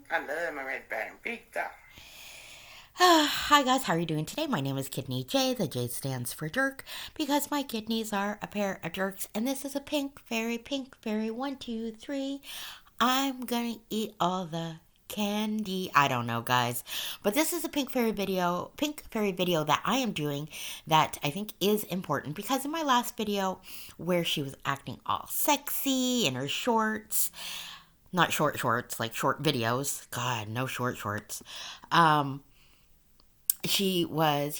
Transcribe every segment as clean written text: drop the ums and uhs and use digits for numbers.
I love my red button pizza. Hi guys, how are you doing today? My name is Kidneyjay. The J stands for jerk because my kidneys are a pair of jerks, and this is a pink fairy. 1, 2, 3. I'm gonna eat all the candy. I don't know, guys, but this is a pink fairy video that I am doing that I think is important because in my last video where she was acting all sexy in her shorts, not short shorts, like short videos. God, no short shorts. Um, she was,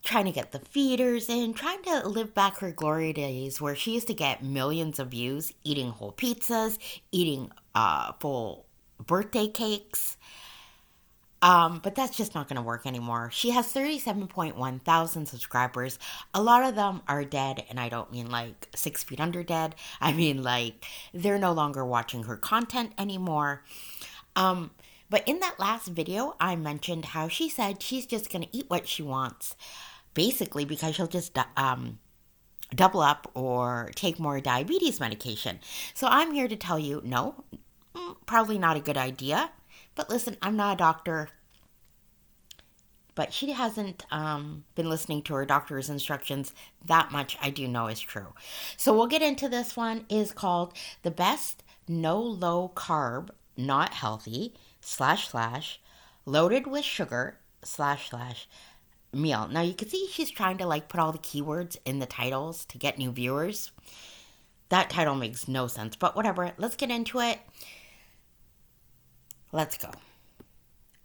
trying to get the feeders in, trying to live back her glory days where she used to get millions of views eating whole pizzas, eating full birthday cakes. But that's just not going to work anymore. She has 37.1 thousand subscribers. A lot of them are dead, and I don't mean like 6 feet under dead. I mean like they're no longer watching her content anymore. Um, but in that last video, I mentioned how she said she's just going to eat what she wants, basically because she'll just double up or take more diabetes medication. So I'm here to tell you no, probably not a good idea. But listen, I'm not a doctor, but she hasn't been listening to her doctor's instructions. That much I do know is true. So we'll get into this one. Is called the best no low carb, not healthy slash slash loaded with sugar slash slash meal. Now you can see she's trying to like put all the keywords in the titles to get new viewers. That title makes no sense, but whatever. Let's get into it. Let's go.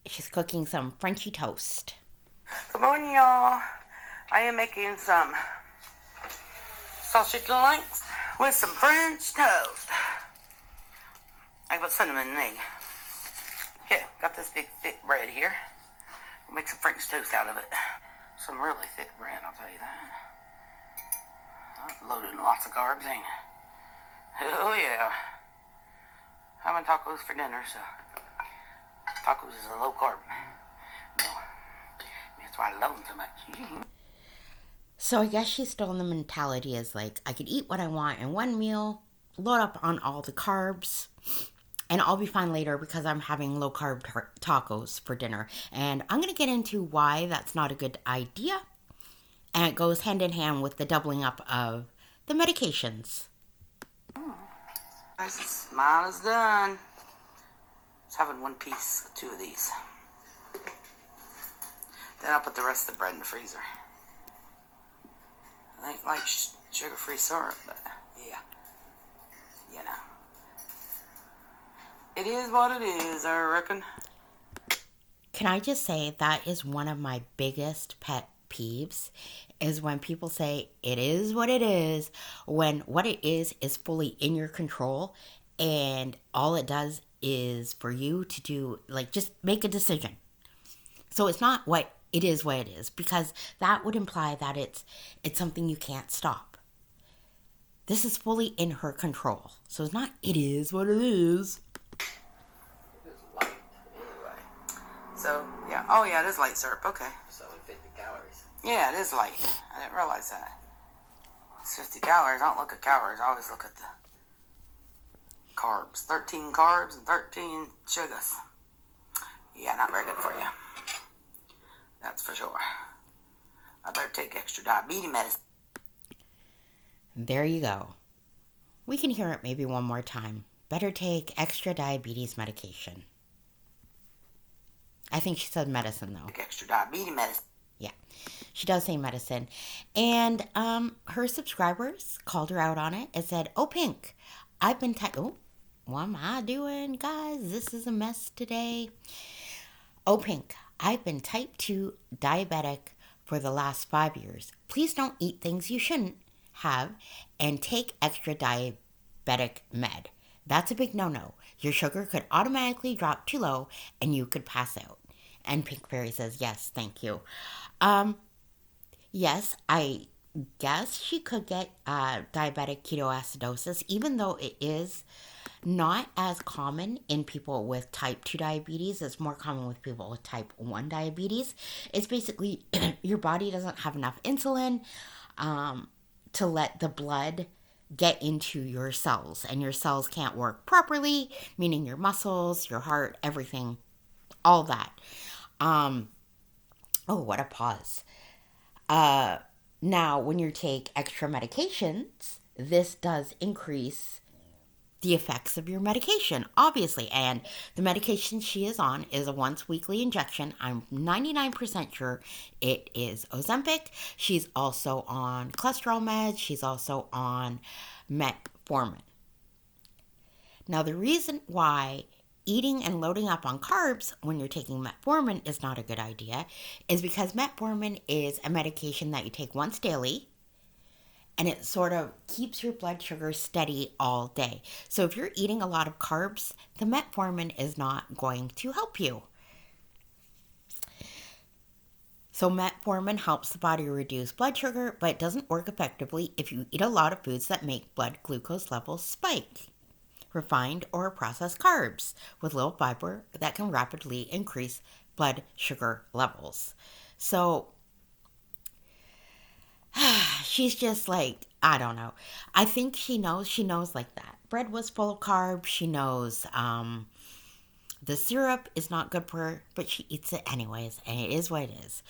She's cooking some Frenchy toast. Good morning, y'all. I am making some sausage links with some French toast. I put cinnamon and egg. Yeah, got this big thick bread here. We'll make some French toast out of it. Some really thick bread, I'll tell you that. Loaded in lots of carbs, ain't it? Oh yeah. Having tacos for dinner, so tacos is a low carb. No, that's why I love them so much. So I guess she's still in the mentality is like, I could eat what I want in one meal, load up on all the carbs, and I'll be fine later because I'm having low carb tacos for dinner. And I'm going to get into why that's not a good idea. And it goes hand in hand with the doubling up of the medications. Guys, mine is done. Just having one piece of two of these. Then I'll put the rest of the bread in the freezer. I ain't like sugar-free syrup, but yeah, you know. It is what it is, I reckon. Can I just say that is one of my biggest pet peeves is when people say it is what it is when what it is fully in your control and all it does is for you to do like just make a decision. So it's not what it is because that would imply that it's something you can't stop. This is fully in her control. So it's not it is what it is. So, yeah. Oh, yeah, it is light syrup. Okay. So 50 calories. Yeah, it is light. I didn't realize that. It's 50 calories. I don't look at calories. I always look at the carbs. 13 carbs and 13 sugars. Yeah, not very good for you. That's for sure. I better take extra diabetes medicine. There you go. We can hear it maybe one more time. Better take extra diabetes medication. I think she said medicine though. Take extra diabetes medicine. Yeah, she does say medicine. And her subscribers called her out on it and said, "Oh, Pink, I've been oh, what am I doing, guys? This is a mess today. Oh, Pink, I've been type 2 diabetic for the last 5 years. Please don't eat things you shouldn't have and take extra diabetic med. That's a big no-no. Your sugar could automatically drop too low and you could pass out." And Pink Fairy says, "Yes, thank you." Um, yes, I guess she could get diabetic ketoacidosis, even though it is not as common in people with type 2 diabetes. It's more common with people with type 1 diabetes. It's basically your body doesn't have enough insulin to let the blood get into your cells, and your cells can't work properly, meaning your muscles, your heart, everything, all that. Oh, what a pause. Now, when you take extra medications, this does increase the effects of your medication, obviously. And the medication she is on is a once weekly injection. I'm 99% sure it is Ozempic. She's also on cholesterol meds. She's also on metformin. Now, the reason why eating and loading up on carbs when you're taking metformin is not a good idea is because metformin is a medication that you take once daily, and it sort of keeps your blood sugar steady all day. So if you're eating a lot of carbs, the metformin is not going to help you. So metformin helps the body reduce blood sugar, but it doesn't work effectively if you eat a lot of foods that make blood glucose levels spike. Refined or processed carbs with low fiber that can rapidly increase blood sugar levels. So she's just like, I don't know. I think she knows like that. Bread was full of carbs. She knows the syrup is not good for her, but she eats it anyways, and it is what it is.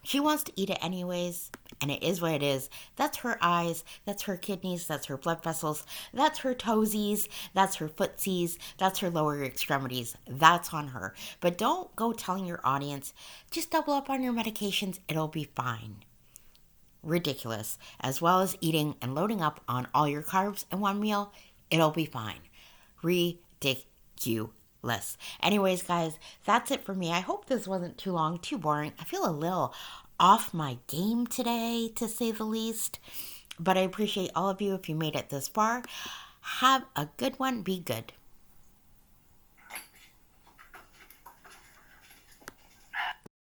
She wants to eat it anyways, and it is what it is. That's her eyes, that's her kidneys, that's her blood vessels, that's her toesies, that's her footsies, that's her lower extremities. That's on her. But don't go telling your audience, just double up on your medications, it'll be fine. Ridiculous. As well as eating and loading up on all your carbs in one meal, it'll be fine. Ridiculous. Anyways, guys, that's it for me. I hope this wasn't too long, too boring. I feel a little off my game today, to say the least. But I appreciate all of you if you made it this far. Have a good one. Be good.